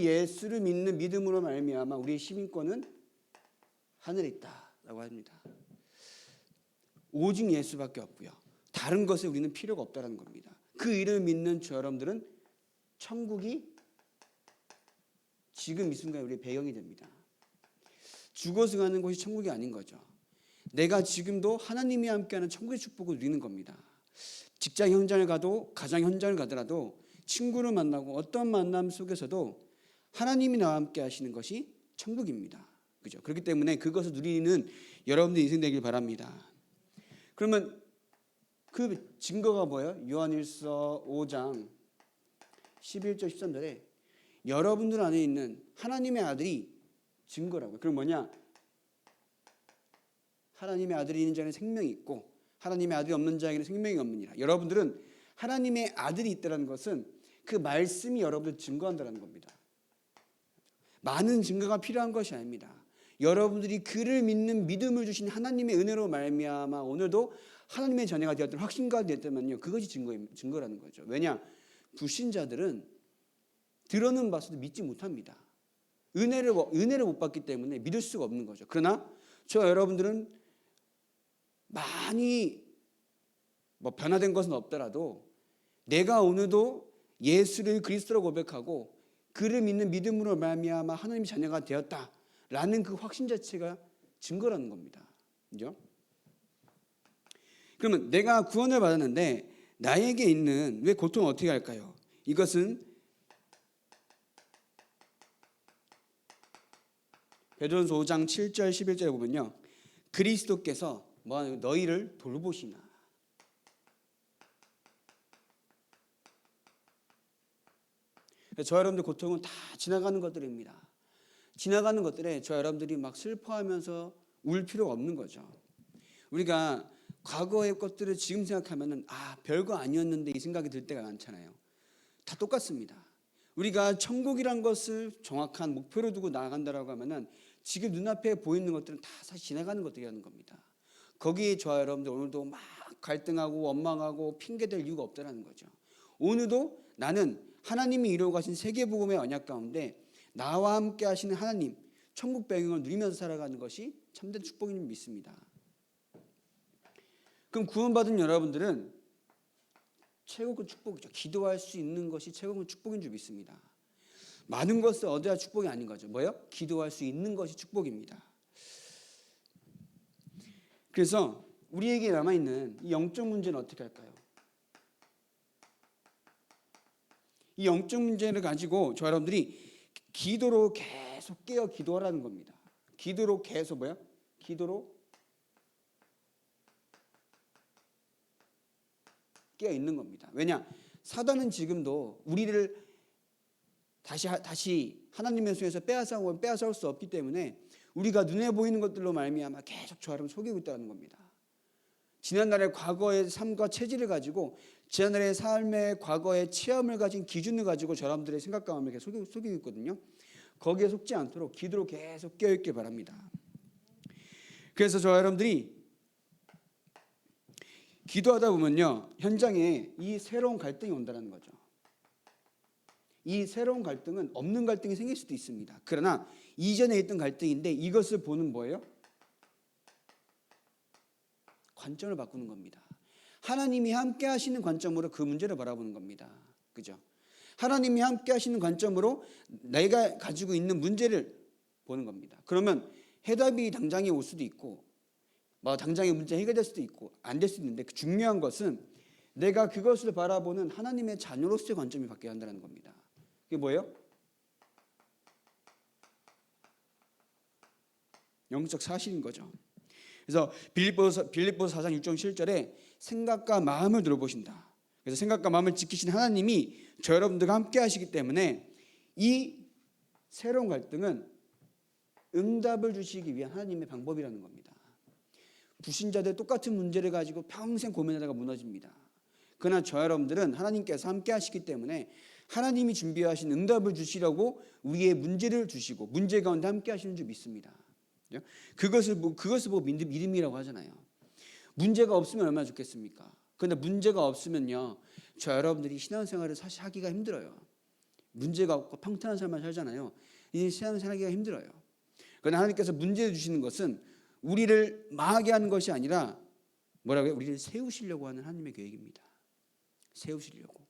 예수를 믿는 믿음으로 말미암아 우리의 시민권은 하늘에 있다라고 합니다. 오직 예수밖에 없고요. 다른 것에 우리는 필요가 없다는 겁니다. 그 이름을 믿는 저 여러분들은 천국이 지금 이 순간 우리의 배경이 됩니다. 죽어서 가는 곳이 천국이 아닌 거죠. 내가 지금도 하나님이 함께하는 천국의 축복을 누리는 겁니다. 직장 현장을 가도 가정 현장을 가더라도 친구를 만나고 어떤 만남 속에서도 하나님이 나와 함께 하시는 것이 천국입니다. 그죠? 그렇기 때문에 그것을 누리는 여러분들 인생 되길 바랍니다. 그러면 그 증거가 뭐예요? 요한일서 5장 11절 13절에 여러분들 안에 있는 하나님의 아들이 증거라고요. 그럼 뭐냐? 하나님의 아들이 있는 자에는 생명이 있고 하나님의 아들이 없는 자에게는 생명이 없느니라. 여러분들은 하나님의 아들이 있다는 것은 그 말씀이 여러분들 증거한다는 겁니다. 많은 증거가 필요한 것이 아닙니다. 여러분들이 그를 믿는 믿음을 주신 하나님의 은혜로 말미암아 오늘도 하나님의 자녀가 되었던 확신가 되었다면요, 그것이 증거라는 거죠. 왜냐? 불신자들은 들어는 봤어도 믿지 못합니다. 은혜를 못 받기 때문에 믿을 수가 없는 거죠. 그러나 저와 여러분들은 많이 변화된 것은 없더라도 내가 오늘도 예수를 그리스도로 고백하고 그를 믿는 믿음으로 말미암아 하나님의 자녀가 되었다라는 그 확신 자체가 증거라는 겁니다. 그죠? 그러면 내가 구원을 받았는데 나에게 있는 왜 고통을 어떻게 할까요? 이것은 베드로전서 5장 7절 11절에 보면요, 그리스도께서 너희를 돌보시나. 저 여러분들 고통은 다 지나가는 것들입니다. 지나가는 것들에 저 여러분들이 막 슬퍼하면서 울 필요가 없는 거죠. 우리가 과거의 것들을 지금 생각하면은 별거 아니었는데 이 생각이 들 때가 많잖아요. 다 똑같습니다. 우리가 천국이란 것을 정확한 목표로 두고 나아간다라고 하면은 지금 눈앞에 보이는 것들은 다 사실 지나가는 것들이라는 겁니다. 거기에 저와 여러분들 오늘도 막 갈등하고 원망하고 핑계댈 이유가 없다는 거죠. 오늘도 나는 하나님이 이루어 가신 세계복음의 언약 가운데 나와 함께 하시는 하나님, 천국 배경을 누리면서 살아가는 것이 참된 축복인 줄 믿습니다. 그럼 구원받은 여러분들은 최고 큰 축복이죠. 기도할 수 있는 것이 최고 큰 축복인 줄 믿습니다. 많은 것을 얻어야 축복이 아닌 거죠. 뭐요? 기도할 수 있는 것이 축복입니다. 그래서 우리에게 남아있는 이 영적 문제는 어떻게 할까요? 이 영적 문제를 가지고 저 여러분들이 기도로 계속 깨어 기도하라는 겁니다. 기도로 계속 기도로 깨어 있는 겁니다. 왜냐? 사단은 지금도 우리를 다시 하나님의 손에서 빼앗아올 수 없기 때문에 우리가 눈에 보이는 것들로 말미암아 계속 저 여러분 속이고 있다는 겁니다. 지난날의 과거의 삶과 체질을 가지고 지난날의 삶의 과거의 체험을 가진 기준을 가지고 저 여러분들의 생각과 마음을 계속 속이고 있거든요. 거기에 속지 않도록 기도로 계속 깨어있길 바랍니다. 그래서 저 여러분들이 기도하다 보면요, 현장에 이 새로운 갈등이 온다는 거죠. 이 새로운 갈등은 없는 갈등이 생길 수도 있습니다. 그러나 이전에 있던 갈등인데 이것을 보는 뭐예요? 관점을 바꾸는 겁니다. 하나님이 함께 하시는 관점으로 그 문제를 바라보는 겁니다. 그죠? 하나님이 함께 하시는 관점으로 내가 가지고 있는 문제를 보는 겁니다. 그러면 해답이 당장에 올 수도 있고 당장의 문제 해결될 수도 있고 안 될 수도 있는데 중요한 것은 내가 그것을 바라보는 하나님의 자녀로서의 관점이 바뀌어야 한다는 겁니다. 그게 뭐예요? 영적 사실인 거죠. 그래서 빌립보서 4장 6절 7절에 생각과 마음을 들어보신다. 그래서 생각과 마음을 지키신 하나님이 저 여러분들과 함께 하시기 때문에 이 새로운 갈등은 응답을 주시기 위한 하나님의 방법이라는 겁니다. 불신자들 똑같은 문제를 가지고 평생 고민하다가 무너집니다. 그러나 저 여러분들은 하나님께서 함께 하시기 때문에 하나님이 준비하신 응답을 주시려고 우리의 문제를 주시고 문제 가운데 함께 하시는 줄 믿습니다. 그것을 보고 믿음이라고 하잖아요. 문제가 없으면 얼마나 좋겠습니까? 그런데 문제가 없으면요, 저 여러분들이 신앙생활을 사실 하기가 힘들어요. 문제가 없고 평탄한 삶을 살잖아요. 이 세상 살기가 힘들어요. 그러나 하나님께서 문제 주시는 것은 우리를 망하게 하는 것이 아니라 뭐라고요? 우리를 세우시려고 하는 하나님의 계획입니다. 세우시려고.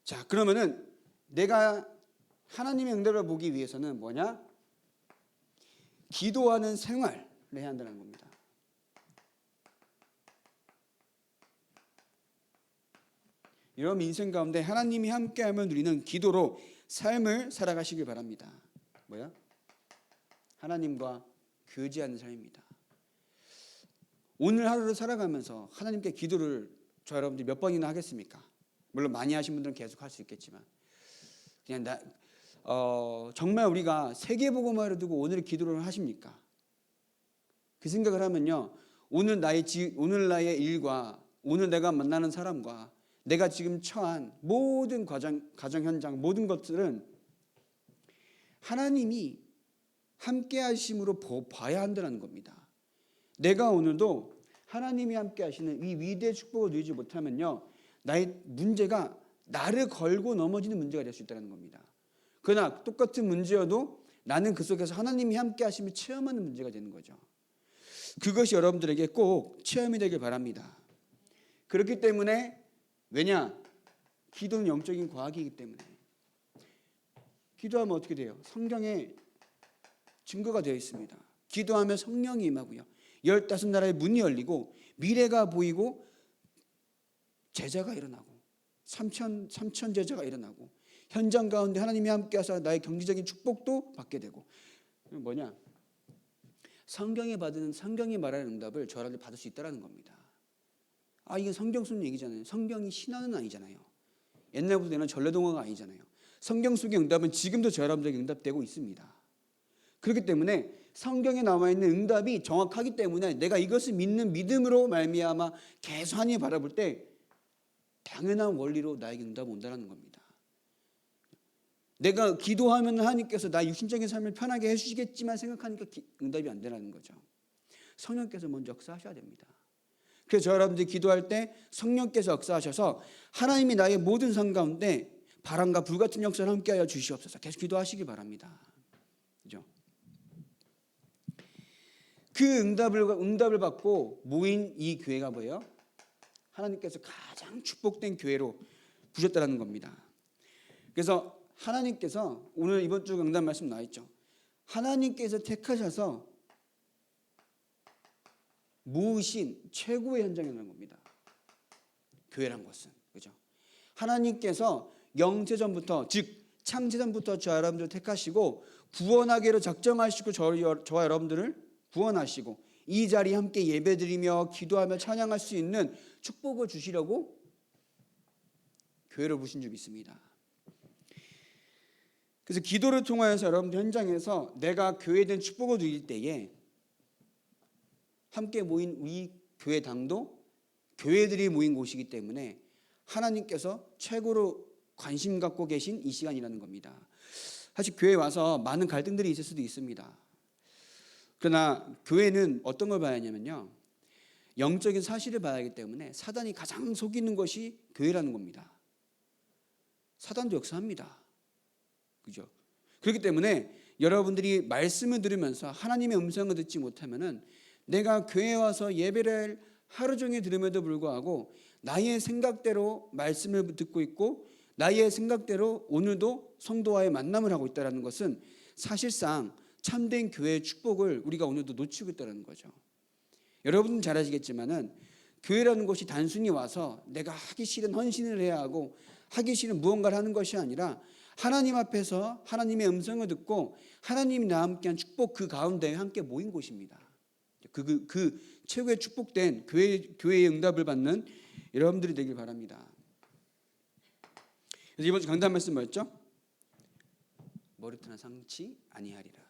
자, 그러면은 내가 하나님의 응답을 보기 위해서는 뭐냐? 기도하는 생활을 해야 한다는 겁니다. 여러분 인생 가운데 하나님이 함께하면 누리는 기도로 삶을 살아가시길 바랍니다. 뭐야? 하나님과 교제하는 삶입니다. 오늘 하루를 살아가면서 하나님께 기도를 저 여러분들이 몇 번이나 하겠습니까? 물론 많이 하신 분들은 계속 할 수 있겠지만 그냥 정말 우리가 세계복음화를 두고 오늘 기도를 하십니까? 그 생각을 하면요, 오늘 나의 일과 오늘 내가 만나는 사람과 내가 지금 처한 모든 가정 현장 모든 것들은 하나님이 함께 하심으로 봐야 한다는 겁니다. 내가 오늘도 하나님이 함께 하시는 이 위대의 축복을 누리지 못하면요, 나의 문제가 나를 걸고 넘어지는 문제가 될 수 있다는 겁니다. 그러나 똑같은 문제여도 나는 그 속에서 하나님이 함께 하심을 체험하는 문제가 되는 거죠. 그것이 여러분들에게 꼭 체험이 되길 바랍니다. 그렇기 때문에 왜냐? 기도는 영적인 과학이기 때문에. 기도하면 어떻게 돼요? 성경에 증거가 되어 있습니다. 기도하면 성령이 임하고요, 15나라의 문이 열리고 미래가 보이고 제자가 일어나고 3천 제자가 일어나고 현장 가운데 하나님이 함께하사 나의 경제적인 축복도 받게 되고. 뭐냐? 성경이 말하는 응답을 저 여러분들 받을 수 있다는 겁니다. 이게 성경 쓰는 얘기잖아요. 성경이 신화는 아니잖아요. 옛날부터 되는 전래동화가 아니잖아요. 성경 속의 응답은 지금도 저 여러분들에게 응답되고 있습니다. 그렇기 때문에 성경에 나와 있는 응답이 정확하기 때문에 내가 이것을 믿는 믿음으로 말미암아 계속 하나님 바라볼 때 당연한 원리로 나에게 응답이 온다는 겁니다. 내가 기도하면 하나님께서 나의 육신적인 삶을 편하게 해주시겠지만 생각하니까 응답이 안 되는 거죠. 성령께서 먼저 역사하셔야 됩니다. 그래서 저 여러분들이 기도할 때 성령께서 역사하셔서 하나님이 나의 모든 삶 가운데 바람과 불 같은 역사를 함께하여 주시옵소서. 계속 기도하시기 바랍니다. 그죠? 그 응답을 받고 모인 이 교회가 뭐예요? 하나님께서 가장 축복된 교회로 부르셨다는 겁니다. 그래서 하나님께서 오늘 이번 주 강단 말씀 나와 있죠. 하나님께서 택하셔서 모으신 최고의 현장이라는 겁니다. 교회란 것은, 그죠? 하나님께서 영세전부터, 즉 창세전부터 저 여러분들을 택하시고 구원하기로 작정하시고 저와 여러분들을 구원하시고 이 자리에 함께 예배드리며 기도하며 찬양할 수 있는 축복을 주시려고 교회를 부르신 줄 믿습니다. 그래서 기도를 통하여서 여러분들 현장에서 내가 교회에 대한 축복을 누릴 때에 함께 모인 이 교회당도 교회들이 모인 곳이기 때문에 하나님께서 최고로 관심 갖고 계신 이 시간이라는 겁니다. 사실 교회에 와서 많은 갈등들이 있을 수도 있습니다. 그러나 교회는 어떤 걸 봐야 하냐면요, 영적인 사실을 봐야 하기 때문에 사단이 가장 속이는 것이 교회라는 겁니다. 사단도 역사합니다. 그죠? 그렇기 때문에 여러분들이 말씀을 들으면서 하나님의 음성을 듣지 못하면은 내가 교회에 와서 예배를 하루 종일 들음에도 불구하고 나의 생각대로 말씀을 듣고 있고 나의 생각대로 오늘도 성도와의 만남을 하고 있다는 것은 사실상 참된 교회의 축복을 우리가 오늘도 놓치고 있다는 거죠. 여러분은 잘 아시겠지만은 교회라는 것이 단순히 와서 내가 하기 싫은 헌신을 해야 하고 하기 싫은 무언가를 하는 것이 아니라 하나님 앞에서 하나님의 음성을 듣고 하나님이 나와 함께한 축복 그 가운데 함께 모인 곳입니다. 그 최고의 축복된 교회의 응답을 받는 여러분들이 되길 바랍니다. 그래서 이번 주 강단 말씀 뭐였죠? 머리털은 상치 아니하리라.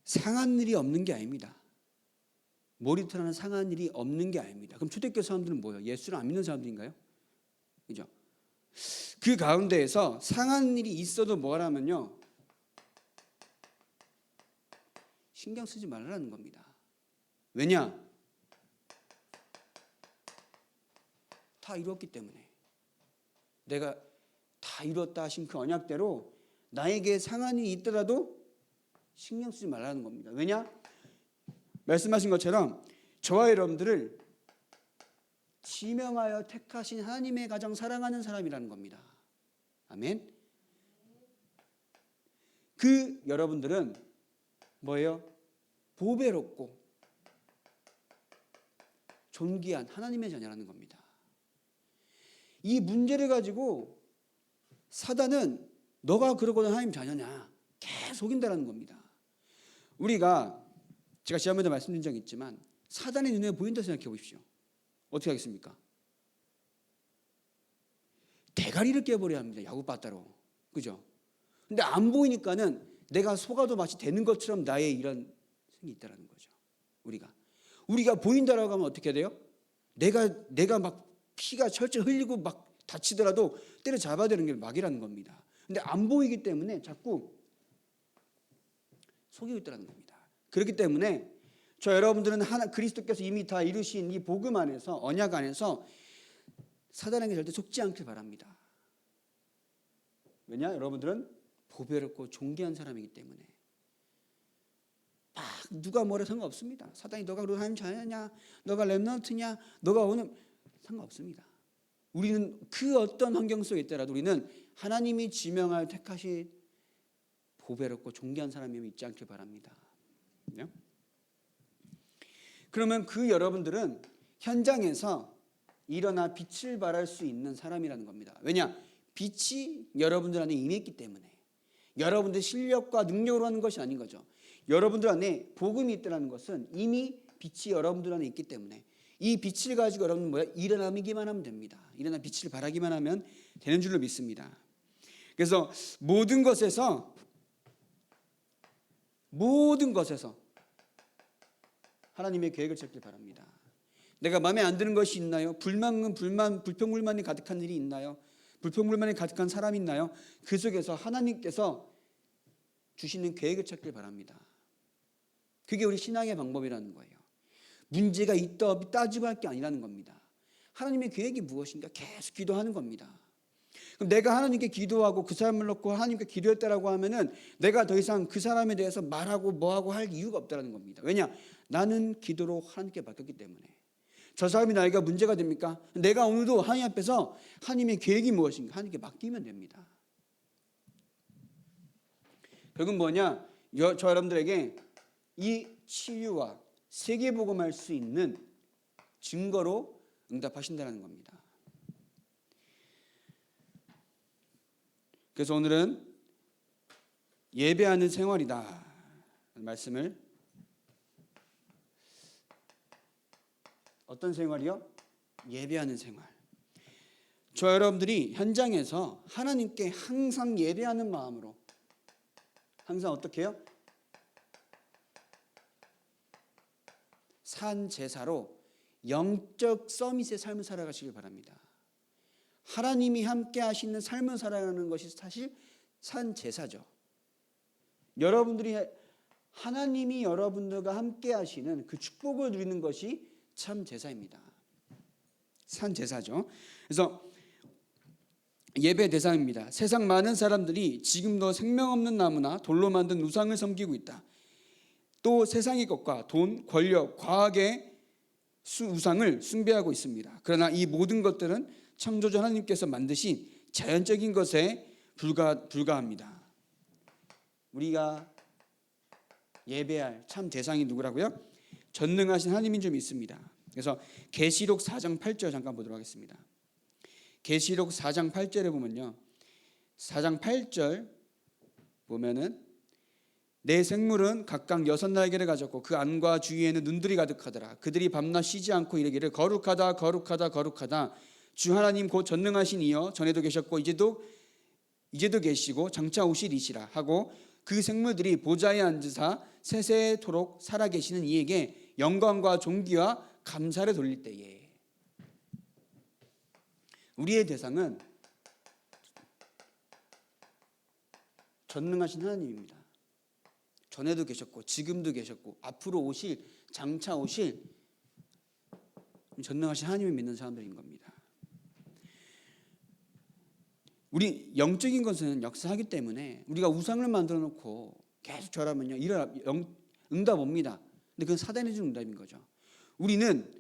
상한 일이 없는 게 아닙니다. 머리털 하나 상한 일이 없는 게 아닙니다. 그럼 초대교회 사람들은 뭐예요? 예수를 안 믿는 사람들인가요? 그죠? 그 가운데에서 상한 일이 있어도 뭐라면요, 신경 쓰지 말라는 겁니다. 왜냐? 다 이루었기 때문에. 내가 다 이루었다 하신 그 언약대로 나에게 상한이 있더라도 신경 쓰지 말라는 겁니다. 왜냐? 말씀하신 것처럼 저와 여러분들을 지명하여 택하신 하나님의 가장 사랑하는 사람이라는 겁니다. 아멘. 그 여러분들은 뭐예요? 보배롭고 존귀한 하나님의 자녀라는 겁니다. 이 문제를 가지고 사단은 너가 그러고는 하나님 자녀냐 계속 속인다는 겁니다. 우리가 제가 지난번에 말씀드린 적이 있지만 사단의 눈에 보인다 생각해 보십시오. 어떻게 하겠습니까? 대가리를 깨버려야 합니다. 야구 빠따로. 그죠? 근데 안 보이니까는 내가 속아도 마치 되는 것처럼 나의 이런 생이 있다는 거죠. 우리가 보인다라고 하면 어떻게 돼요? 내가 막 피가 철철 흘리고 막 다치더라도 때려잡아야 되는 게 막이라는 겁니다. 근데 안 보이기 때문에 자꾸 속이고 있다는 겁니다. 그렇기 때문에 저 여러분들은 그리스도께서 이미 다 이루신 이 복음 안에서 언약 안에서 사단에게 절대 속지 않길 바랍니다. 왜냐? 여러분들은 보배롭고 존귀한 사람이기 때문에 막 누가 뭐래 상관없습니다. 사단이 너가 그런 하나님 자녀냐, 너가 렘넌트냐, 너가 오늘 상관없습니다. 우리는 그 어떤 환경 속에 있더라도 우리는 하나님이 지명하여 택하신 보배롭고 존귀한 사람임을 잊지 않길 바랍니다. 그러면 그 여러분들은 현장에서 일어나 빛을 발할 수 있는 사람이라는 겁니다. 왜냐? 빛이 여러분들 안에 임했기 때문에. 여러분들 실력과 능력으로 하는 것이 아닌 거죠. 여러분들 안에 복음이 있다는 것은 이미 빛이 여러분들 안에 있기 때문에 이 빛을 가지고 여러분은 뭐야? 일어나기만 하면 됩니다. 일어나 빛을 발하기만 하면 되는 줄로 믿습니다. 그래서 모든 것에서 하나님의 계획을 찾길 바랍니다. 내가 마음에 안 드는 것이 있나요? 불평불만이 가득한 일이 있나요? 불평불만이 가득한 사람이 있나요? 그 속에서 하나님께서 주시는 계획을 찾길 바랍니다. 그게 우리 신앙의 방법이라는 거예요. 문제가 있다 없다 따지고 할 게 아니라는 겁니다. 하나님의 계획이 무엇인가 계속 기도하는 겁니다. 그럼 내가 하나님께 기도하고 그 사람을 놓고 하나님께 기도했다라고 하면은 내가 더 이상 그 사람에 대해서 말하고 뭐하고 할 이유가 없다는 겁니다. 왜냐? 나는 기도로 하나님께 맡겼기 때문에. 저 사람이 나에게 문제가 됩니까? 내가 오늘도 하나님 앞에서 하나님의 계획이 무엇인가 하나님께 맡기면 됩니다. 결국은 뭐냐? 저 여러분들에게 이 치유와 세계복음할 수 있는 증거로 응답하신다는 겁니다. 그래서 오늘은 예배하는 생활이다 말씀을. 어떤 생활이요? 예배하는 생활. 저 여러분들이 현장에서 하나님께 항상 예배하는 마음으로 항상 어떻게 해요? 산 제사로 영적 서밋의 삶을 살아가시길 바랍니다. 하나님이 함께 하시는 삶을 살아가는 것이 사실 산 제사죠. 하나님이 여러분들과 함께 하시는 그 축복을 누리는 것이 참 제사입니다. 산 제사죠. 그래서 예배 대상입니다. 세상 많은 사람들이 지금도 생명 없는 나무나 돌로 만든 우상을 섬기고 있다. 또 세상의 것과 돈, 권력, 과학의 우상을 숭배하고 있습니다. 그러나 이 모든 것들은 창조주 하나님께서 만드신 자연적인 것에 불과합니다. 우리가 예배할 참 대상이 누구라고요? 전능하신 하나님인 줄 믿습니다. 그래서 계시록 4장 8절 잠깐 보도록 하겠습니다. 계시록 4장 8절에 보면요, 4장 8절 보면은 내 생물은 각각 6날개를 가졌고 그 안과 주위에는 눈들이 가득하더라. 그들이 밤낮 쉬지 않고 이르기를 거룩하다 거룩하다 거룩하다 주 하나님 곧 전능하신 이여 전에도 계셨고 이제도 계시고 장차 오시리시라 하고 그 생물들이 보좌에 앉으사 세세토록 살아계시는 이에게 영광과 존귀와 감사를 돌릴 때에. 우리의 대상은 전능하신 하나님입니다. 전에도 계셨고 지금도 계셨고 앞으로 오실 장차 오실 전능하신 하나님을 믿는 사람들인 겁니다. 우리 영적인 것은 역사하기 때문에 우리가 우상을 만들어 놓고 계속 절하면요 응답 옵니다. 근데 그건 사단이 주는 응답인 거죠. 우리는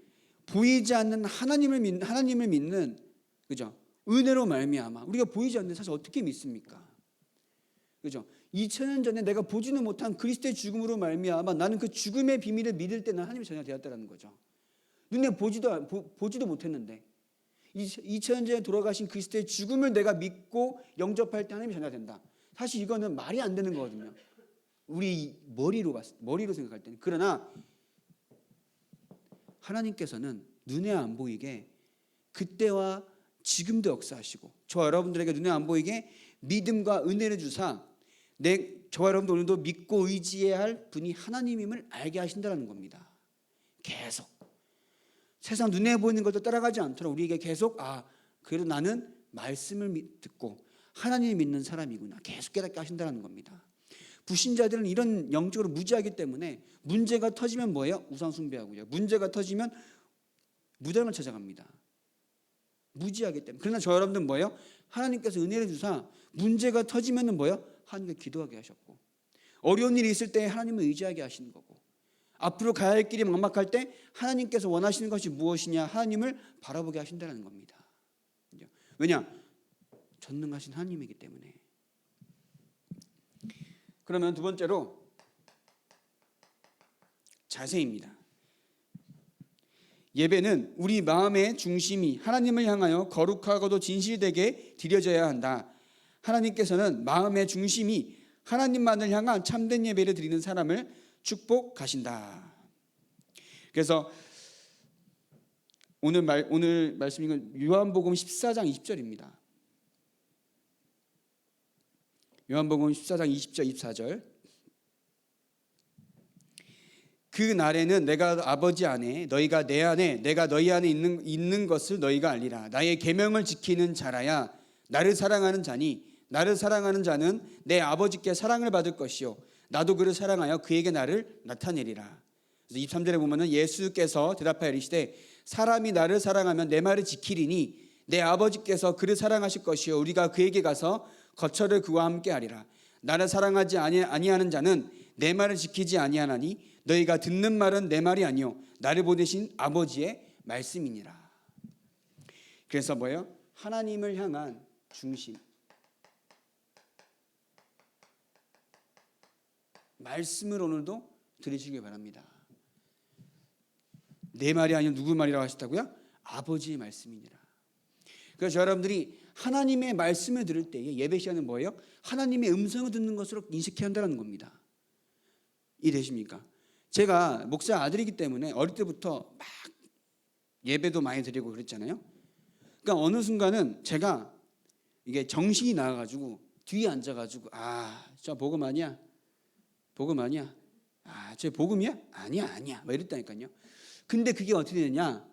보이지 않는 하나님을 믿는 그죠? 은혜로 말미암아 우리가 보이지 않는 사실 어떻게 믿습니까? 그죠? 2000년 전에 내가 보지는 못한 그리스도의 죽음으로 말미암아 나는 그 죽음의 비밀을 믿을 때 난 하나님의 자녀가 되었다는 거죠. 눈에 보지도 못했는데 2000년 전에 돌아가신 그리스도의 죽음을 내가 믿고 영접할 때 하나님의 자녀가 된다. 사실 이거는 말이 안 되는 거거든요. 우리 머리로 생각할 때는. 그러나 하나님께서는 눈에 안 보이게 그때와 지금도 역사하시고 저와 여러분들에게 눈에 안 보이게 믿음과 은혜를 주사 저와 여러분도 오늘도 믿고 의지해야 할 분이 하나님임을 알게 하신다는 겁니다. 계속 세상 눈에 보이는 것도 따라가지 않도록 우리에게 계속 그래도 나는 말씀을 듣고 하나님을 믿는 사람이구나 계속 깨닫게 하신다는 겁니다. 불신자들은 이런 영적으로 무지하기 때문에 문제가 터지면 뭐예요? 우상 숭배하고요. 문제가 터지면 무당을 찾아갑니다. 무지하기 때문에. 그러나 저 여러분들은 뭐예요? 하나님께서 은혜를 주사 문제가 터지면 뭐예요? 하나님께 기도하게 하셨고 어려운 일이 있을 때 하나님을 의지하게 하시는 거고 앞으로 가야 할 길이 막막할 때 하나님께서 원하시는 것이 무엇이냐 하나님을 바라보게 하신다는 겁니다. 왜냐? 전능하신 하나님이기 때문에. 그러면 두 번째로 자세입니다. 예배는 우리 마음의 중심이 하나님을 향하여 거룩하고도 진실되게 드려져야 한다. 하나님께서는 마음의 중심이 하나님만을 향한 참된 예배를 드리는 사람을 축복하신다. 그래서 오늘 말씀인 요한복음 14장 20절입니다. 요한복음 14장 20절 24절. 그 날에는 내가 아버지 안에 너희가 내 안에 내가 너희 안에 있는 것을 너희가 알리라. 나의 계명을 지키는 자라야 나를 사랑하는 자니 나를 사랑하는 자는 내 아버지께 사랑을 받을 것이요 나도 그를 사랑하여 그에게 나를 나타내리라. 그래서 23절에 보면은 예수께서 대답하여 이르시되 사람이 나를 사랑하면 내 말을 지키리니 내 아버지께서 그를 사랑하실 것이요 우리가 그에게 가서 거처를 그와 함께 하리라. 나를 사랑하지 아니하는 자는 내 말을 지키지 아니하나니 너희가 듣는 말은 내 말이 아니요 나를 보내신 아버지의 말씀이니라. 그래서 뭐예요? 하나님을 향한 중심. 말씀을 오늘도 들으시길 바랍니다. 내 말이 아니요 누구 말이라고 하셨다고요? 아버지의 말씀이니라. 그래서 여러분들이 하나님의 말씀을 들을 때에 예배 시간은 뭐예요? 하나님의 음성을 듣는 것으로 인식해야 한다는 겁니다. 이해되십니까? 제가 목사 아들이기 때문에 어릴 때부터 막 예배도 많이 드리고 그랬잖아요. 그러니까 어느 순간은 제가 이게 정신이 나가지고 뒤에 앉아가지고 저 복음 아니야? 복음 아니야? 저 복음이야? 아니야 막 이랬다니까요. 근데 그게 어떻게 되냐?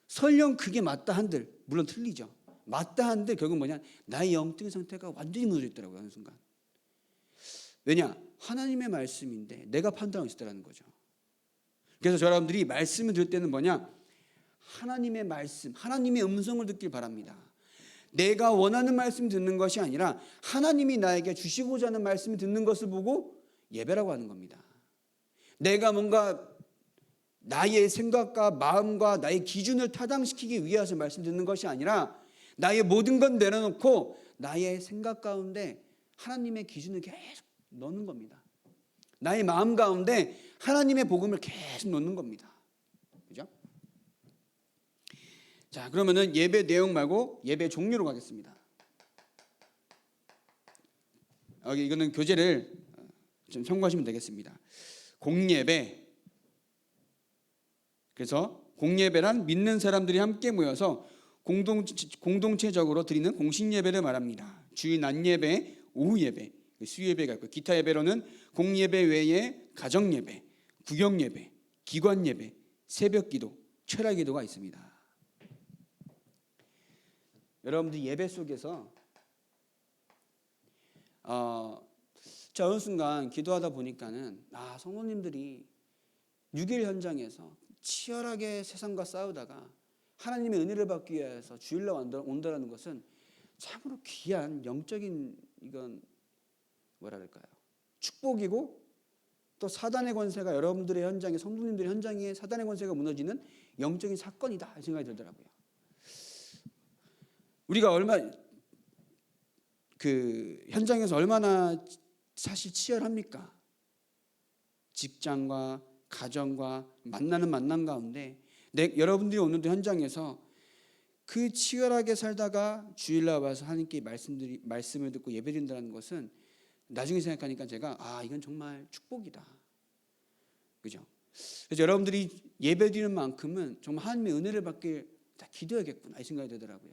설령 그게 맞다 한들 물론 틀리죠. 맞다 한들 결국 뭐냐? 나의 영적인 상태가 완전히 무너져 있더라고요. 어느 순간. 왜냐? 하나님의 말씀인데 내가 판단하고 있었다는 거죠. 그래서 여러분들이 말씀을 들을 때는 뭐냐? 하나님의 말씀, 하나님의 음성을 듣길 바랍니다. 내가 원하는 말씀 듣는 것이 아니라 하나님이 나에게 주시고자 하는 말씀을 듣는 것을 보고 예배라고 하는 겁니다. 내가 뭔가 나의 생각과 마음과 나의 기준을 타당시키기 위해서 말씀 듣는 것이 아니라 나의 모든 건 내려놓고 나의 생각 가운데 하나님의 기준을 계속 넣는 겁니다. 나의 마음 가운데 하나님의 복음을 계속 넣는 겁니다. 그죠? 자, 그러면은 예배 내용 말고 예배 종류로 가겠습니다. 여기 이거는 교재를 좀 참고하시면 되겠습니다. 공예배. 그래서 공예배란 믿는 사람들이 함께 모여서 공동체적으로 드리는 공식 예배를 말합니다. 주일 낮 예배, 오후 예배, 수요 예배가 있고 기타 예배로는 공예배 외에 가정 예배, 구경 예배, 기관 예배, 새벽 기도, 철야 기도가 있습니다. 여러분들 예배 속에서 자, 어느 순간 기도하다 보니까는 성도님들이 6일 현장에서 치열하게 세상과 싸우다가 하나님의 은혜를 받기 위해서 주일날 온다라는 것은 참으로 귀한 영적인 이건 뭐라 그럴까요? 축복이고 또 사단의 권세가 여러분들의 현장에 성도님들의 현장에 사단의 권세가 무너지는 영적인 사건이다 이 생각이 들더라고요. 우리가 현장에서 얼마나 사실 치열합니까? 직장과 가정과 만나는 만남 가운데 여러분들이 오늘도 현장에서 그 치열하게 살다가 주일날 와서 하나님께 말씀을 듣고 예배드린다는 것은 나중에 생각하니까 제가 이건 정말 축복이다. 그죠? 그래서 여러분들이 예배드리는 만큼은 정말 하나님의 은혜를 받길 다 기도해야겠구나 이 생각이 들더라고요.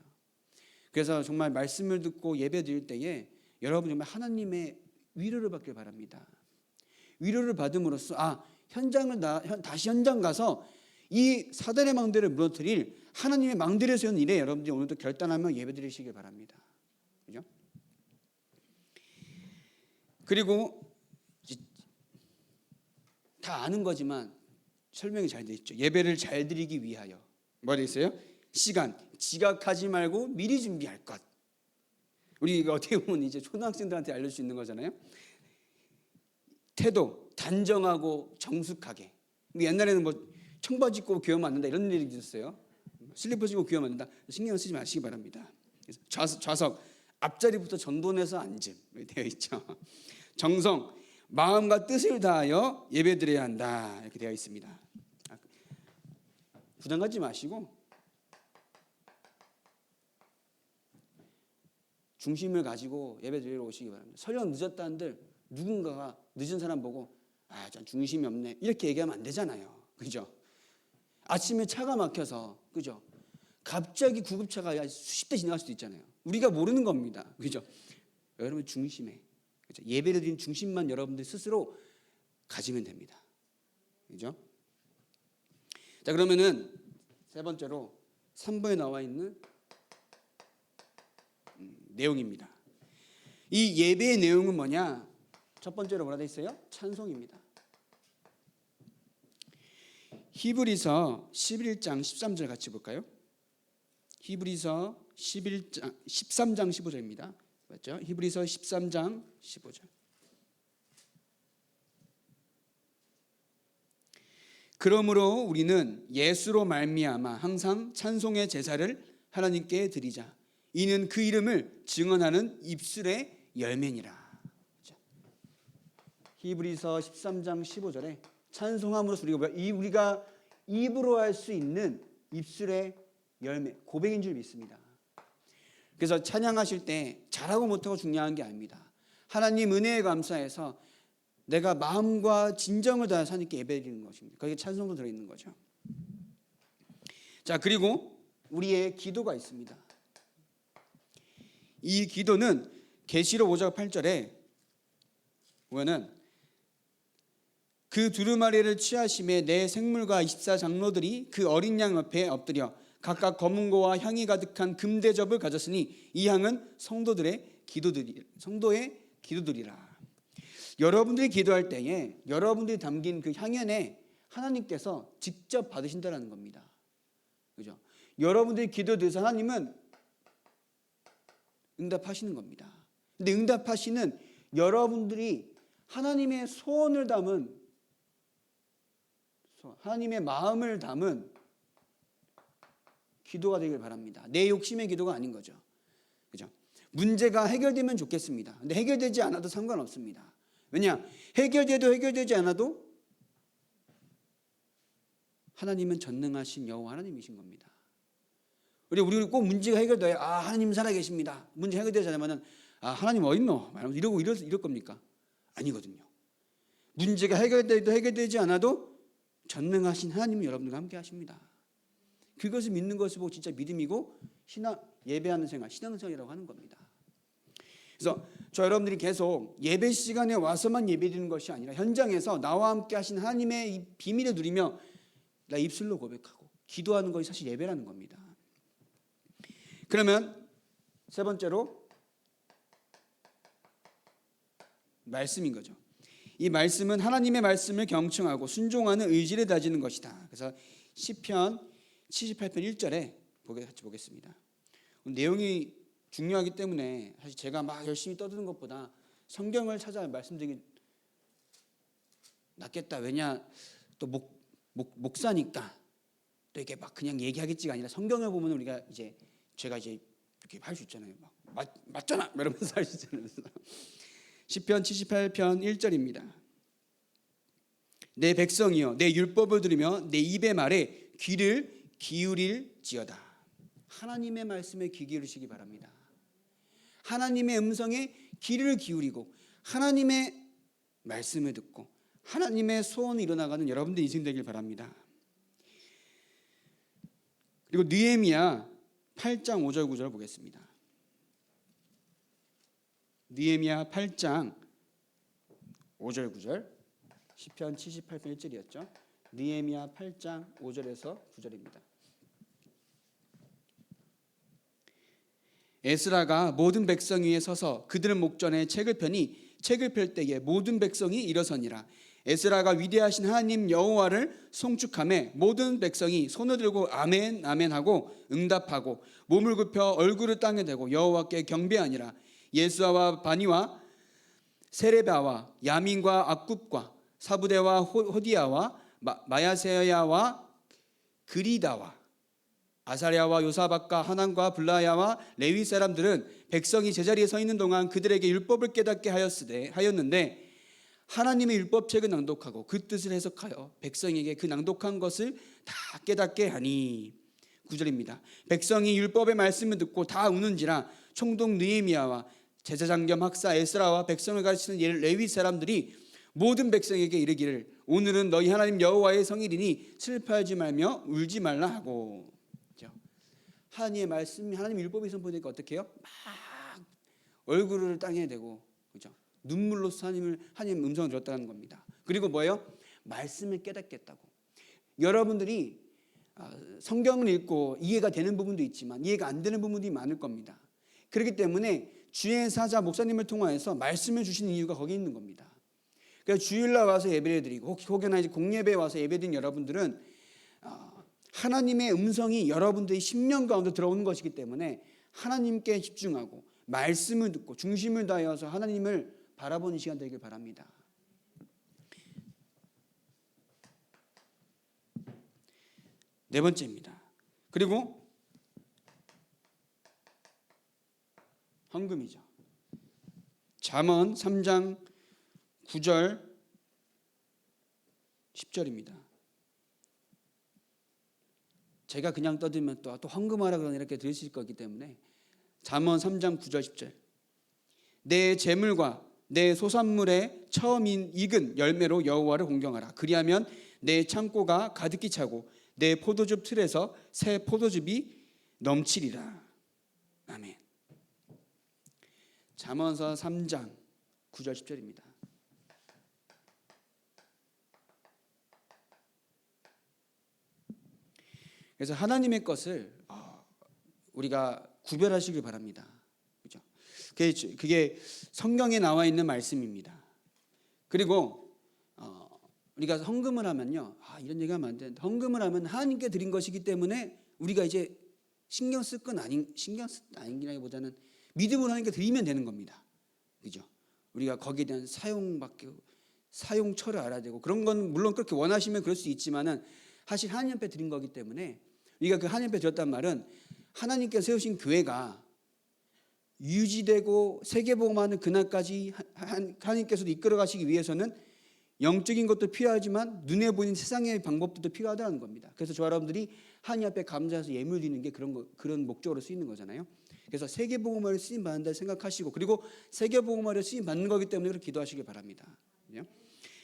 그래서 정말 말씀을 듣고 예배드릴 때에 여러분 정말 하나님의 위로를 받길 바랍니다. 위로를 받음으로써 다시 현장 가서 이 사단의 망대를 무너뜨릴 하나님의 망대를 세우는 일에 여러분들이 오늘도 결단하며 예배드리시길 바랍니다. 그죠? 그리고 다 아는 거지만 설명이 잘 돼 있죠. 예배를 잘 드리기 위하여 뭐가 돼 있어요? 시간, 지각하지 말고 미리 준비할 것. 우리 이거 어떻게 보면 이제 초등학생들한테 알려줄 수 있는 거잖아요. 태도, 단정하고 정숙하게. 옛날에는 청바지 입고 교회 맞는다 이런 일이 있었어요. 슬리퍼 신고 교회 맞는다. 신경 쓰지 마시기 바랍니다. 좌석 앞자리부터 전돈해서 앉음 되어 있죠. 정성, 마음과 뜻을 다하여 예배드려야 한다 이렇게 되어 있습니다. 부담 갖지 마시고 중심을 가지고 예배드리러 오시기 바랍니다. 설령 늦었다는들 누군가가 늦은 사람 보고 전 중심이 없네 이렇게 얘기하면 안 되잖아요. 그죠? 아침에 차가 막혀서 그죠? 갑자기 구급차가 수십 대 지나갈 수도 있잖아요. 우리가 모르는 겁니다. 그죠? 여러분 중심에 그죠? 예배를 드린 중심만 여러분들 스스로 가지면 됩니다. 그죠? 자, 그러면은 세 번째로 3번에 나와 있는 내용입니다. 이 예배의 내용은 뭐냐? 첫 번째로 뭐라 돼 있어요? 찬송입니다. 히브리서 11장 13절 같이 볼까요? 히브리서 13장 15절입니다. 맞죠? 히브리서 13장 15절. 그러므로 우리는 예수로 말미암아 항상 찬송의 제사를 하나님께 드리자. 이는 그 이름을 증언하는 입술의 열매니라. 히브리서 13장 15절에 찬송함으로써 우리가 입으로 할 수 있는 입술의 열매, 고백인 줄 믿습니다. 그래서 찬양하실 때 잘하고 못하고 중요한 게 아닙니다. 하나님 은혜에 감사해서 내가 마음과 진정을 다해서 하나님께 예배드리는 것입니다. 거기에 찬송도 들어있는 거죠. 자, 그리고 우리의 기도가 있습니다. 이 기도는 계시록 5장 8절에 보면은 그 두루마리를 취하심에 내 생물과 24장로들이 그 어린 양 옆에 엎드려 각각 검은 고와 향이 가득한 금대접을 가졌으니 이 향은 성도의 기도들이라. 여러분들이 기도할 때에 여러분들이 담긴 그 향연에 하나님께서 직접 받으신다는 겁니다. 그죠? 여러분들이 기도드려서 하나님은 응답하시는 겁니다. 근데 응답하시는 여러분들이 하나님의 소원을 담은 하나님의 마음을 담은 기도가 되길 바랍니다. 내 욕심의 기도가 아닌 거죠. 그죠? 문제가 해결되면 좋겠습니다. 근데 해결되지 않아도 상관없습니다. 왜냐? 해결돼도 해결되지 않아도 하나님은 전능하신 여호와 하나님이신 겁니다. 우리 꼭 문제가 해결돼야 하나님 살아계십니다. 문제 해결되지 않으면 하나님 어딨노? 이러고 이럴 겁니까? 아니거든요. 문제가 해결돼도 해결되지 않아도 전능하신 하나님은 여러분들과 함께 하십니다. 그것을 믿는 것을 보고 진짜 믿음이고 예배하는 생활, 신앙생활이라고 하는 겁니다. 그래서 저 여러분들이 계속 예배 시간에 와서만 예배드리는 것이 아니라 현장에서 나와 함께 하신 하나님의 이 비밀을 누리며 나 입술로 고백하고 기도하는 것이 사실 예배라는 겁니다. 그러면 세 번째로 말씀인 거죠. 이 말씀은 하나님의 말씀을 경청하고 순종하는 의지를 다지는 것이다. 그래서 시편 78편 1절에 같이 보겠습니다. 내용이 중요하기 때문에 사실 제가 막 열심히 떠드는 것보다 성경을 찾아 말씀드리기 낫겠다. 왜냐 또 목사니까 또 이게 막 그냥 얘기하겠지가 아니라 성경을 보면 우리가 이제 제가 이제 이렇게 할 수 있잖아요. 맞잖아 이러면서 할 수 있잖아요. 시편 78편 1절입니다. 내 백성이여 내 율법을 들으며 내 입의 말에 귀를 기울일지어다. 하나님의 말씀에 귀 기울이시기 바랍니다. 하나님의 음성에 귀를 기울이고 하나님의 말씀을 듣고 하나님의 소원이 일어나가는 여러분들 인생 되길 바랍니다. 그리고 느헤미야 8장 5절 9절 보겠습니다. 느헤미야 8장 5절 9절 시편 78편 1절이었죠. 느헤미야 8장 5절에서 9절입니다. 에스라가 모든 백성 위에 서서 그들의 목전에 책을 펴니 책을 펼 때에 모든 백성이 일어서니라. 에스라가 위대하신 하나님 여호와를 송축하며 모든 백성이 손을 들고 아멘 아멘 하고 응답하고 몸을 굽혀 얼굴을 땅에 대고 여호와께 경배하니라. 예수아와 바니와 세레바와 야민과 악굽과 사부대와 호디야와 마야세야와 그리다와 아사랴와 요사박과 하난과 블라야와 레위 사람들은 백성이 제자리에 서 있는 동안 그들에게 율법을 깨닫게 하였는데 하나님의 율법책을 낭독하고 그 뜻을 해석하여 백성에게 그 낭독한 것을 다 깨닫게 하니. 9절입니다. 백성이 율법의 말씀을 듣고 다 우는지라 총독 느헤미야와 제사장 겸 학사 에스라와 백성을 가르치는 레위 사람들이 모든 백성에게 이르기를 오늘은 너희 하나님 여호와의 성일이니 슬퍼하지 말며 울지 말라 하고. 하나님의 말씀, 하나님의 율법이 선포되니까 어떻게 해요? 막 얼굴을 땅에 대고, 그죠? 눈물로써 하나님의 음성을 들었다는 겁니다. 그리고 뭐예요? 말씀을 깨닫겠다고. 여러분들이 성경을 읽고 이해가 되는 부분도 있지만 이해가 안 되는 부분들이 많을 겁니다. 그렇기 때문에 주의 사자 목사님을 통하여서 말씀을 주시는 이유가 거기 있는 겁니다. 그래서 주일날 와서 예배를 드리고 혹여나 이제 공예배에 와서 예배드린 여러분들은 하나님의 음성이 여러분들의 심령 가운데 들어오는 것이기 때문에 하나님께 집중하고 말씀을 듣고 중심을 다하여서 하나님을 바라보는 시간 되길 바랍니다. 네 번째입니다. 그리고 헌금이죠. 잠언 3장 9절 10절입니다. 제가 그냥 떠들면 또 헌금하라 그러니 이렇게 들으실 거기 때문에 잠언 3장 9절 10절 내 재물과 내 소산물의 처음 익은 열매로 여호와를 공경하라. 그리하면 내 창고가 가득히 차고 내 포도즙 틀에서 새 포도즙이 넘치리라. 아멘. 잠언서 3장 9절 10절입니다. 그래서 하나님의 것을 우리가 구별하시길 바랍니다. 그렇죠? 그게 성경에 나와 있는 말씀입니다. 그리고 우리가 헌금을 하면요, 이런 얘기하면 안 되는데 헌금을 하면 하나님께 드린 것이기 때문에 우리가 이제 신경 쓸 건 신경 쓸 아니기보다는 믿음으로 하나님께 드리면 되는 겁니다. 그죠? 우리가 거기에 대한 사용처를 알아야 되고 그런 건 물론 그렇게 원하시면 그럴 수 있지만은 사실 하나님 앞에 드린 거기 때문에 우리가 그 하나님 앞에 드렸단 말은 하나님께서 세우신 교회가 유지되고 세계복음하는 그날까지 하나님께서도 이끌어 가시기 위해서는 영적인 것도 필요하지만 눈에 보이는 세상의 방법들도 필요하다는 겁니다. 그래서 저 여러분들이 하나님 앞에 감사해서 예물 드리는 게 그런 목적으로 쓰이는 거잖아요. 그래서 세계복음화를 쓰임 받는다 생각하시고 그리고 세계복음화를 쓰임 받는 거기 때문에 그렇게 기도하시길 바랍니다.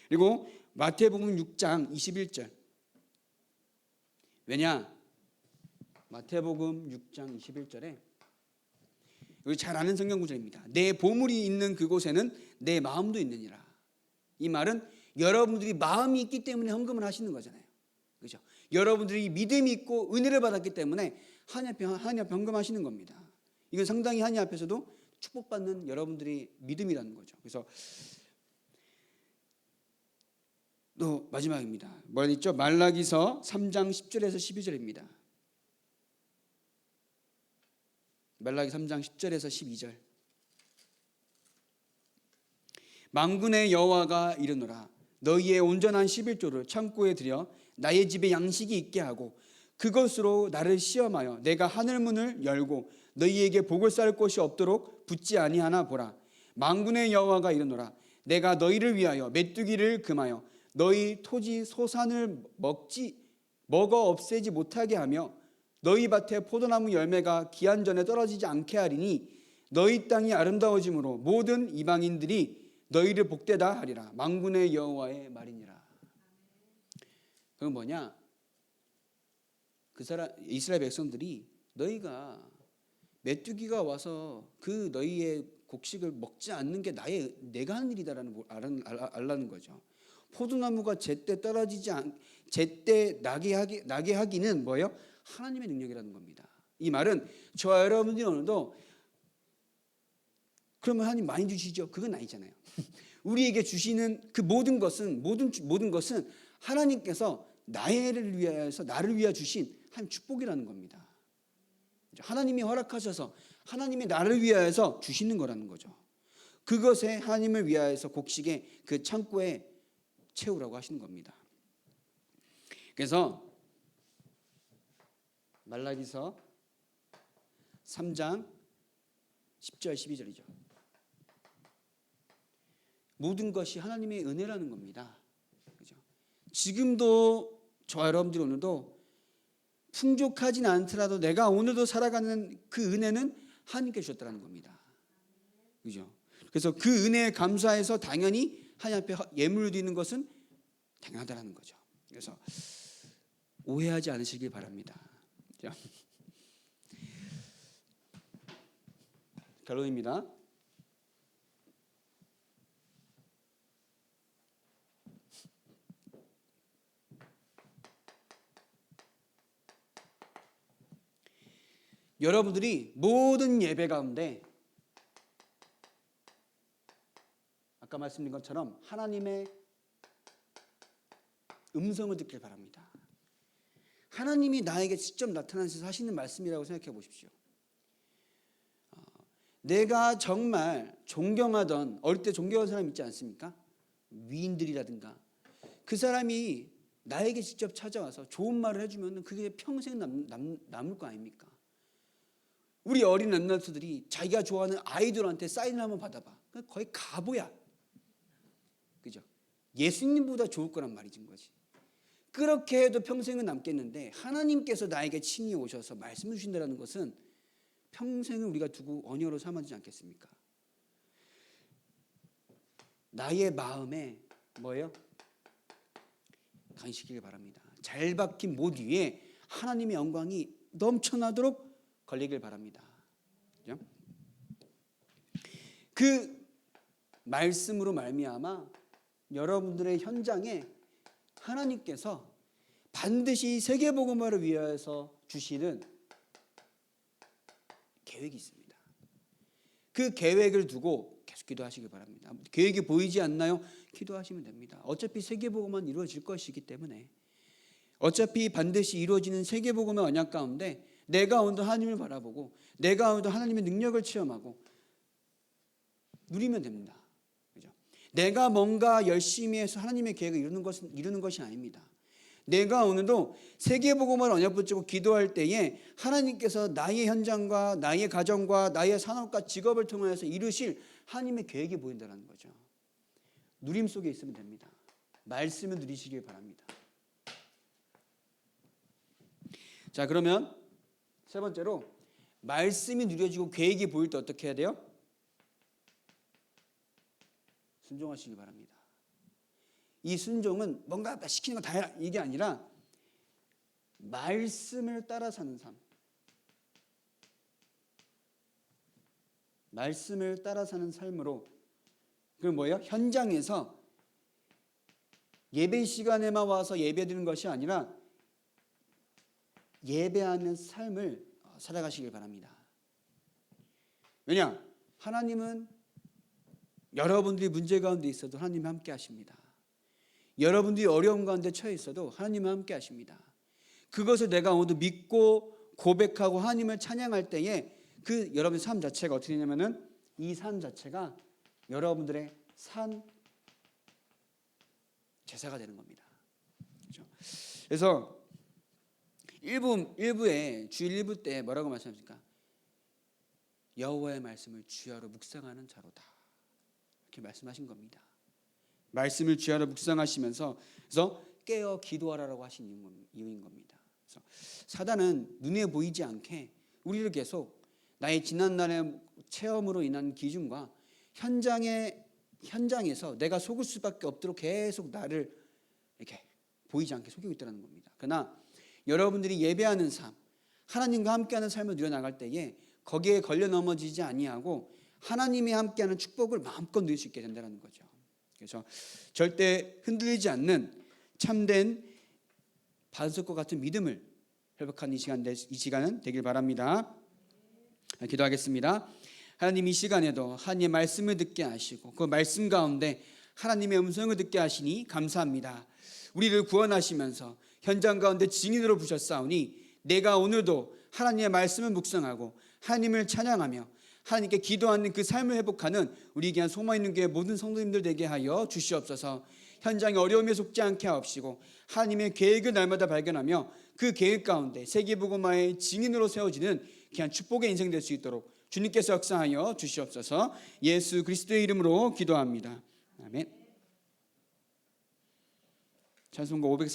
그리고 마태복음 6장 21절 왜냐? 마태복음 6장 21절에 우리 잘 아는 성경 구절입니다. 내 보물이 있는 그곳에는 내 마음도 있느니라. 이 말은 여러분들이 마음이 있기 때문에 헌금을 하시는 거잖아요. 그렇죠? 여러분들이 믿음이 있고 은혜를 받았기 때문에 하나님 앞에 헌금하시는 겁니다. 이건 상당히 하나님 앞에서도 축복받는 여러분들이 믿음이라는 거죠. 그래서 또 마지막입니다. 뭐라 있죠? 말라기서 3장 10절에서 12절입니다. 말라기 3장 10절에서 12절. 만군의 여호와가 이르노라. 너희의 온전한 11조를 창고에 들여 나의 집에 양식이 있게 하고 그것으로 나를 시험하여 내가 하늘 문을 열고 너희에게 복을 쌓을 곳이 없도록 붙지 아니하나 보라. 만군의 여호와가 이르노라. 내가 너희를 위하여 메뚜기를 금하여 너희 토지 소산을 먹어 없애지 못하게 하며 너희 밭에 포도나무 열매가 기한 전에 떨어지지 않게 하리니 너희 땅이 아름다워짐으로 모든 이방인들이 너희를 복되다 하리라. 만군의 여호와의 말이니라. 그건 뭐냐? 이스라엘 백성들이 너희가 메뚜기가 와서 그 너희의 곡식을 먹지 않는 게 내가 하는 일이다라는 걸 알라는 거죠. 포도나무가 제때 제때 나게 하기는 뭐예요? 하나님의 능력이라는 겁니다. 이 말은 저와 여러분들이 오늘도 그러면 하나님 많이 주시죠? 그건 아니잖아요. 우리에게 주시는 그 모든 것은 하나님께서 나를 위하여 주신 한 축복이라는 겁니다. 하나님이 허락하셔서 하나님이 나를 위하여서 주시는 거라는 거죠. 그것에 하나님을 위하여서 곡식의 그 창고에 채우라고 하시는 겁니다. 그래서 말라기서 3장 10절 12절이죠. 모든 것이 하나님의 은혜라는 겁니다. 그죠? 지금도 저와 여러분들이 오늘도 풍족하진 않더라도 내가 오늘도 살아가는 그 은혜는 하나님께 주셨다는 겁니다. 그죠? 그래서 그 은혜에 감사해서 당연히 하나님 앞에 예물을 드리는 것은 당연하다는 거죠. 그래서 오해하지 않으시길 바랍니다. 결론입니다. 여러분들이 모든 예배 가운데 아까 말씀드린 것처럼 하나님의 음성을 듣길 바랍니다. 하나님이 나에게 직접 나타나셔서 하시는 말씀이라고 생각해 보십시오. 내가 정말 존경하던 어릴 때 존경하는 사람 있지 않습니까? 위인들이라든가 그 사람이 나에게 직접 찾아와서 좋은 말을 해주면 그게 평생 남을 거 아닙니까? 우리 어린 랩런트들이 자기가 좋아하는 아이돌한테 사인을 한번 받아봐. 거의 가보야. 그죠? 예수님보다 좋을 거란 말이진 거지. 그렇게 해도 평생은 남겠는데 하나님께서 나에게 친히 오셔서 말씀해 주신다는 것은 평생을 우리가 두고 언어로 삼아지지 않겠습니까? 나의 마음에 뭐예요? 간시키길 바랍니다. 잘 박힌 못 위에 하나님의 영광이 넘쳐나도록 걸리길 바랍니다. 그죠? 그 말씀으로 말미암아 여러분들의 현장에 하나님께서 반드시 세계복음화를 위하여서 주시는 계획이 있습니다. 그 계획을 두고 계속 기도하시기 바랍니다. 계획이 보이지 않나요? 기도하시면 됩니다. 어차피 세계복음화는 이루어질 것이기 때문에 어차피 반드시 이루어지는 세계복음의 언약 가운데 내가 오늘도 하나님을 바라보고 내가 오늘도 하나님의 능력을 체험하고 누리면 됩니다. 그죠? 내가 뭔가 열심히 해서 하나님의 계획을 이루는 것이 아닙니다. 내가 오늘도 세계복음을 언약 붙잡고 기도할 때에 하나님께서 나의 현장과 나의 가정과 나의 산업과 직업을 통해서 이루실 하나님의 계획이 보인다는 거죠. 누림 속에 있으면 됩니다. 말씀을 누리시길 바랍니다. 자, 그러면 세 번째로 말씀이 누려지고 계획이 보일 때 어떻게 해야 돼요? 순종하시기 바랍니다. 이 순종은 뭔가 시키는 거 다 해라 이게 아니라 말씀을 따라 사는 삶. 말씀을 따라 사는 삶으로 그 뭐예요? 현장에서 예배 시간에만 와서 예배드리는 것이 아니라 예배하는 삶을 살아가시길 바랍니다. 왜냐? 하나님은 여러분들이 문제 가운데 있어도 하나님이 함께 하십니다. 여러분들이 어려운 가운데 처해 있어도 하나님은 함께 하십니다. 그것을 내가 모두 믿고 고백하고 하나님을 찬양할 때에 그 여러분의 삶 자체가 어떻게 되냐면은 이 삶 자체가 여러분들의 산 제사가 되는 겁니다. 그렇죠? 그래서 일부에 주일 1부 때 뭐라고 말씀하십니까? 여호와의 말씀을 주야로 묵상하는 자로다. 이렇게 말씀하신 겁니다. 말씀을 주야로 묵상하시면서 그래서 깨어 기도하라고 하신 이유인 겁니다. 그래서 사단은 눈에 보이지 않게 우리를 계속 나의 지난날의 체험으로 인한 기준과 현장에서 내가 속을 수밖에 없도록 계속 나를 이렇게 보이지 않게 속이고 있다는 겁니다. 그러나 여러분들이 예배하는 삶, 하나님과 함께하는 삶을 누려나갈 때에 거기에 걸려 넘어지지 아니하고 하나님이 함께하는 축복을 마음껏 누릴 수 있게 된다는 거죠. 그래서 절대 흔들리지 않는 참된 반석과 같은 믿음을 회복하는 이 시간은 되길 바랍니다. 기도하겠습니다. 하나님, 이 시간에도 하나님의 말씀을 듣게 하시고 그 말씀 가운데 하나님의 음성을 듣게 하시니 감사합니다. 우리를 구원하시면서 현장 가운데 증인으로 부셨사오니 내가 오늘도 하나님의 말씀을 묵상하고 하나님을 찬양하며 하나님께 기도하는 그 삶을 회복하는 우리 귀한 소망있는 교회 모든 성도님들 되게 하여 주시옵소서. 현장의 어려움에 속지 않게 하옵시고 하나님의 계획을 날마다 발견하며 그 계획 가운데 세계복음화의 증인으로 세워지는 귀한 축복의 인생 될 수 있도록 주님께서 역사하여 주시옵소서. 예수 그리스도의 이름으로 기도합니다. 아멘. 찬송가 504